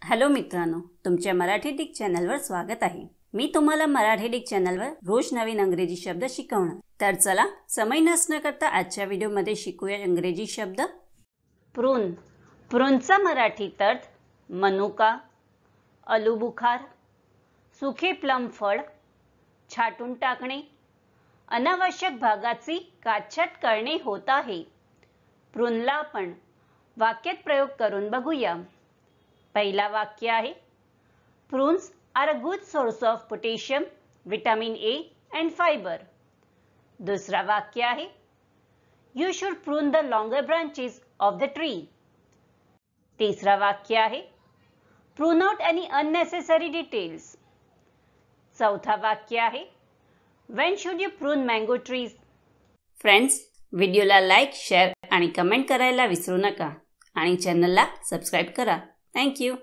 Hello मित्रांनो, तुमच्या Marathi Dick चॅनलवर स्वागत आहे। मी तुम्हाला मराठी डिक चॅनलवर रोज नवीन इंग्रजी शब्द शिकवणार। तर चला समय नष्ट न करता आजच्या व्हिडिओमध्ये शिकूया इंग्रजी शब्द। प्रून, प्रूनचा मराठी अर्थ मनुका, आलूबुखार, सुखे प्लम फळ, छाटून टाकणे, अनावश्यक भागाची काटछाट करणे होत आहे। प्रूनला आपण वाक्यात प्रयोग करून बघूया। पहिला वाक्य आहे, prunes are a good source of potassium, vitamin A and fibre. दुसरा वाक्य आहे, you should prune the longer branches of the tree. तिसरा वाक्य आहे, prune out any unnecessary details. चौथा वाक्य आहे, when should you prune mango trees. Friends, व्हिडिओला लाईक, शेअर आणि कमेंट करायला विसरू नका आणि चॅनलला सबस्क्राइब करा। Thank you.